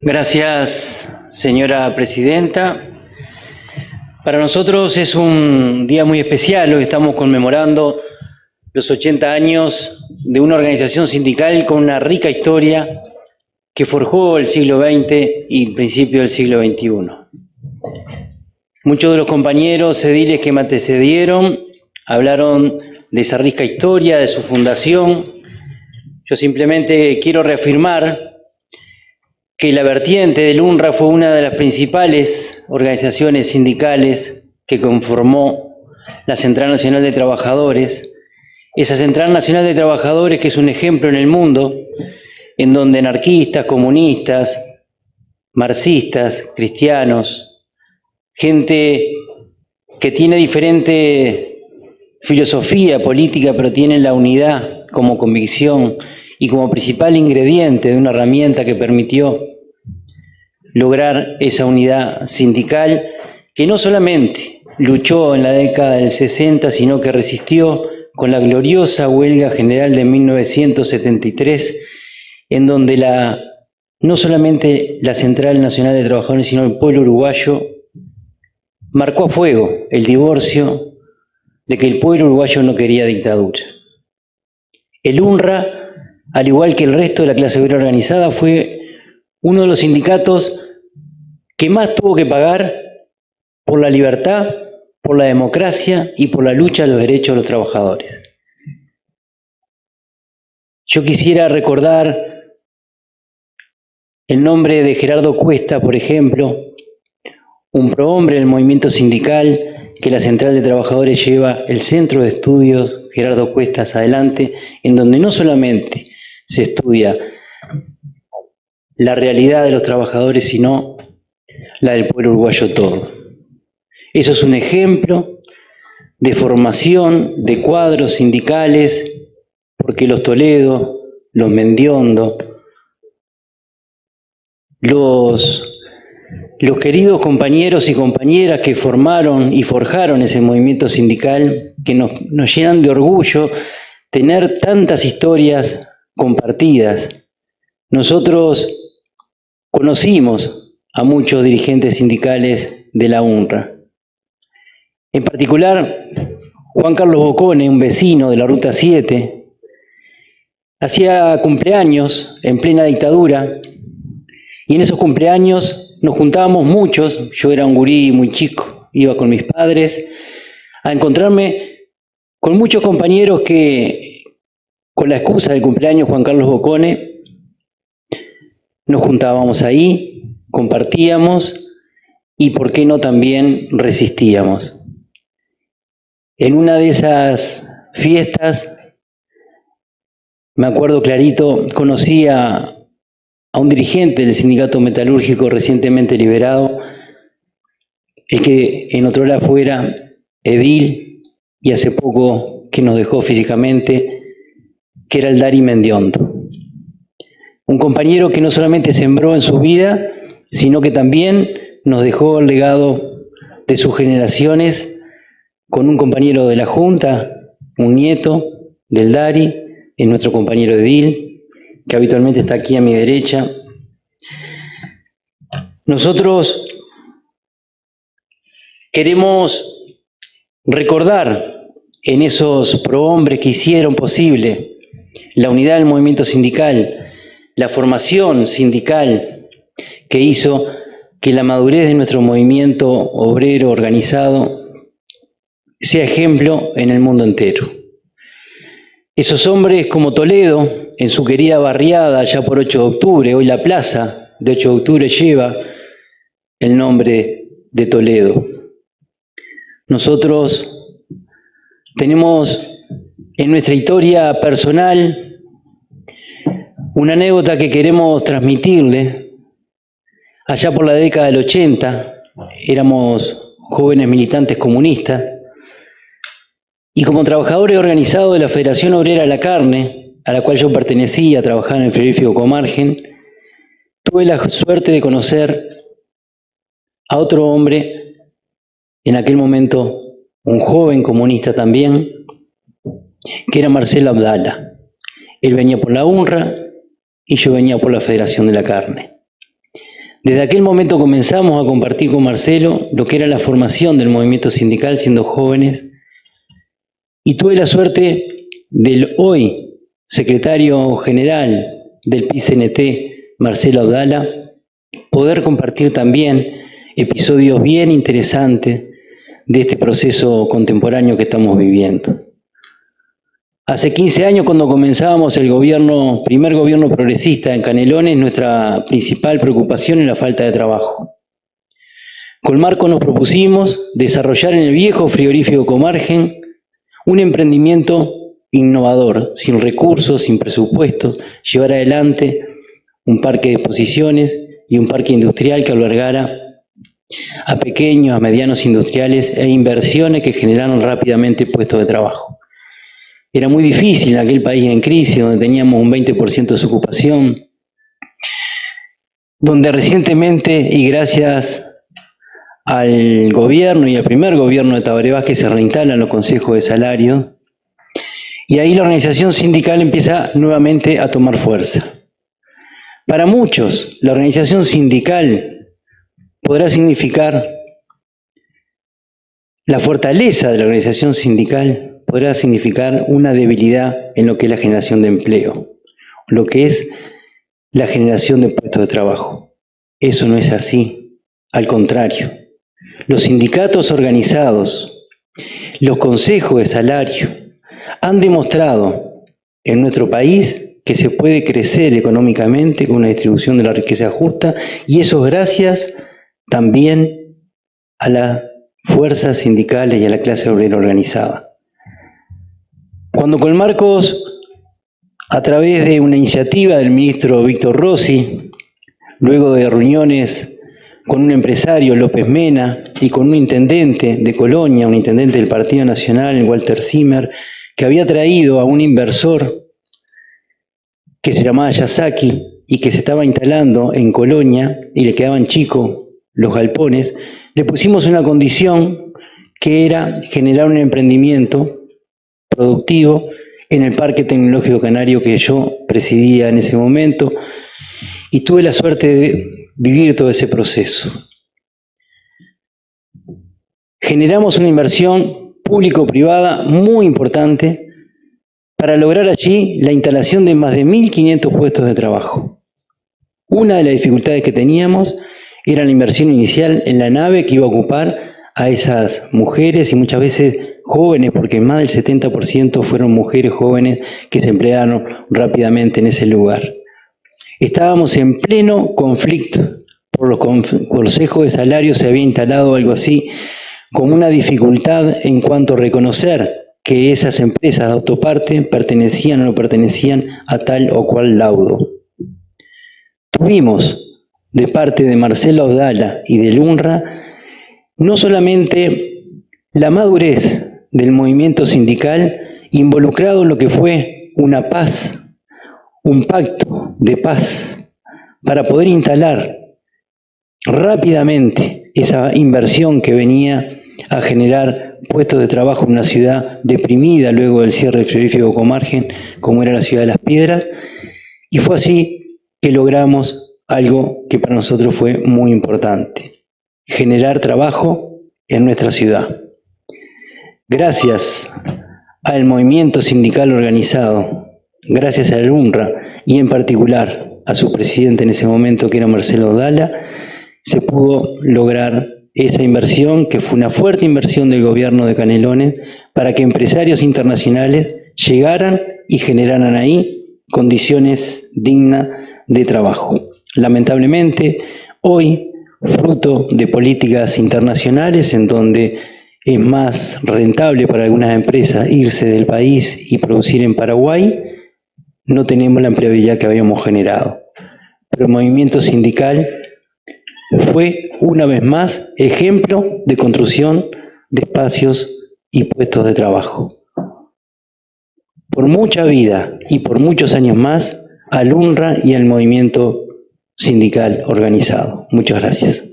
Gracias, señora presidenta. Para nosotros es un día muy especial. Hoy estamos conmemorando los 80 años de una organización sindical con una rica historia que forjó el siglo XX y el principio del siglo XXI. Muchos de los compañeros ediles que me antecedieron hablaron de esa rica historia, de su fundación. Yo simplemente quiero reafirmar que la vertiente del UNRWA fue una de las principales organizaciones sindicales que conformó la Central Nacional de Trabajadores. Esa Central Nacional de Trabajadores que es un ejemplo en el mundo, en donde anarquistas, comunistas, marxistas, cristianos, gente que tiene diferente filosofía política, pero tienen la unidad como convicción y como principal ingrediente de una herramienta que permitió lograr esa unidad sindical que no solamente luchó en la década del 60, sino que resistió con la gloriosa huelga general de 1973, en donde no solamente la Central Nacional de Trabajadores, sino el pueblo uruguayo marcó a fuego el divorcio de que el pueblo uruguayo no quería dictadura. El UNRWA, al igual que el resto de la clase obrera organizada, fue uno de los sindicatos que más tuvo que pagar por la libertad, por la democracia y por la lucha de los derechos de los trabajadores. Yo quisiera recordar el nombre de Gerardo Cuesta, por ejemplo, un prohombre del movimiento sindical que la Central de Trabajadores lleva el Centro de Estudios Gerardo Cuestas adelante, en donde no solamente se estudia la realidad de los trabajadores, sino la del pueblo uruguayo todo. Eso es un ejemplo de formación de cuadros sindicales, porque los Toledo, los Mendiondo, los queridos compañeros y compañeras que formaron y forjaron ese movimiento sindical, que nos llenan de orgullo tener tantas historias compartidas. Nosotros conocimos a muchos dirigentes sindicales de la UNRWA. En particular, Juan Carlos Bocone, un vecino de la Ruta 7, hacía cumpleaños en plena dictadura, y en esos cumpleaños nos juntábamos muchos. Yo era un gurí muy chico, iba con mis padres a encontrarme con muchos compañeros que, con la excusa del cumpleaños Juan Carlos Bocone, nos juntábamos ahí, compartíamos y, por qué no, también resistíamos. En una de esas fiestas, me acuerdo clarito, conocí a un dirigente del sindicato metalúrgico recientemente liberado, el que en otro lado fuera edil y hace poco que nos dejó físicamente, que era el Dari Mendiondo. Un compañero que no solamente sembró en su vida, sino que también nos dejó el legado de sus generaciones, con un compañero de la Junta, un nieto del Dari, es nuestro compañero edil, que habitualmente está aquí a mi derecha. Nosotros queremos recordar en esos prohombres que hicieron posible la unidad del movimiento sindical, la formación sindical que hizo que la madurez de nuestro movimiento obrero organizado sea ejemplo en el mundo entero. Esos hombres como Toledo, en su querida barriada allá por 8 de octubre, hoy la plaza de 8 de octubre lleva el nombre de Toledo. Nosotros tenemos en nuestra historia personal una anécdota que queremos transmitirle. Allá por la década del 80, éramos jóvenes militantes comunistas, y como trabajadores organizados de la Federación Obrera de la Carne, a la cual yo pertenecía, trabajaba en el frigorífico Comargen, tuve la suerte de conocer a otro hombre, en aquel momento un joven comunista también, que era Marcelo Abdala. Él venía por la UNRWA y yo venía por la Federación de la Carne. Desde aquel momento comenzamos a compartir con Marcelo lo que era la formación del movimiento sindical siendo jóvenes, y tuve la suerte del hoy secretario general del PICNT, Marcelo Abdala, poder compartir también episodios bien interesantes de este proceso contemporáneo que estamos viviendo. Hace 15 años, cuando comenzábamos el primer gobierno progresista en Canelones, nuestra principal preocupación era la falta de trabajo. Con Marco nos propusimos desarrollar en el viejo frigorífico Comargen un emprendimiento innovador, sin recursos, sin presupuestos, llevar adelante un parque de exposiciones y un parque industrial que albergara a pequeños, a medianos industriales e inversiones que generaron rápidamente puestos de trabajo. Era muy difícil en aquel país en crisis, donde teníamos un 20% de desocupación, donde recientemente, y gracias al gobierno y al primer gobierno de Tabaré Vázquez, se reinstalan los consejos de salario, y ahí la organización sindical empieza nuevamente a tomar fuerza. Para muchos, la organización sindical podrá significar, la fortaleza de la organización sindical podrá significar una debilidad en lo que es la generación de empleo, lo que es la generación de puestos de trabajo. Eso no es así, al contrario. Los sindicatos organizados, los consejos de salario, han demostrado en nuestro país que se puede crecer económicamente con una distribución de la riqueza justa, y eso es gracias también a las fuerzas sindicales y a la clase obrera organizada. Cuando con Marcos, a través de una iniciativa del ministro Víctor Rossi, luego de reuniones con un empresario, López Mena, y con un intendente de Colonia, un intendente del Partido Nacional, Walter Zimmer, que había traído a un inversor que se llamaba Yasaki y que se estaba instalando en Colonia y le quedaban chicos los galpones, le pusimos una condición que era generar un emprendimiento productivo en el Parque Tecnológico Canario que yo presidía en ese momento, y tuve la suerte de vivir todo ese proceso. Generamos una inversión público-privada muy importante para lograr allí la instalación de más de 1.500 puestos de trabajo. Una de las dificultades que teníamos era la inversión inicial en la nave que iba a ocupar a esas mujeres y muchas veces jóvenes, porque más del 70% fueron mujeres jóvenes que se emplearon rápidamente en ese lugar. Estábamos en pleno conflicto. Por los consejos de salario se había instalado algo así como una dificultad en cuanto a reconocer que esas empresas de autoparte pertenecían o no pertenecían a tal o cual laudo. Tuvimos de parte de Marcelo Abdala y del UNRWA no solamente la madurez del movimiento sindical involucrado en lo que fue una paz, un pacto de paz, para poder instalar rápidamente esa inversión que venía a generar puestos de trabajo en una ciudad deprimida luego del cierre del frigorífico Comargen, como era la ciudad de Las Piedras, y fue así que logramos algo que para nosotros fue muy importante: generar trabajo en nuestra ciudad. Gracias al movimiento sindical organizado, gracias al UNRWA y en particular a su presidente en ese momento, que era Marcelo Abdala, se pudo lograr esa inversión, que fue una fuerte inversión del gobierno de Canelones, para que empresarios internacionales llegaran y generaran ahí condiciones dignas de trabajo. Lamentablemente, hoy, fruto de políticas internacionales en donde es más rentable para algunas empresas irse del país y producir en Paraguay, no tenemos la empleabilidad que habíamos generado. Pero el movimiento sindical fue, una vez más, ejemplo de construcción de espacios y puestos de trabajo. Por mucha vida y por muchos años más, al UNRWA y al movimiento sindical organizado. Muchas gracias.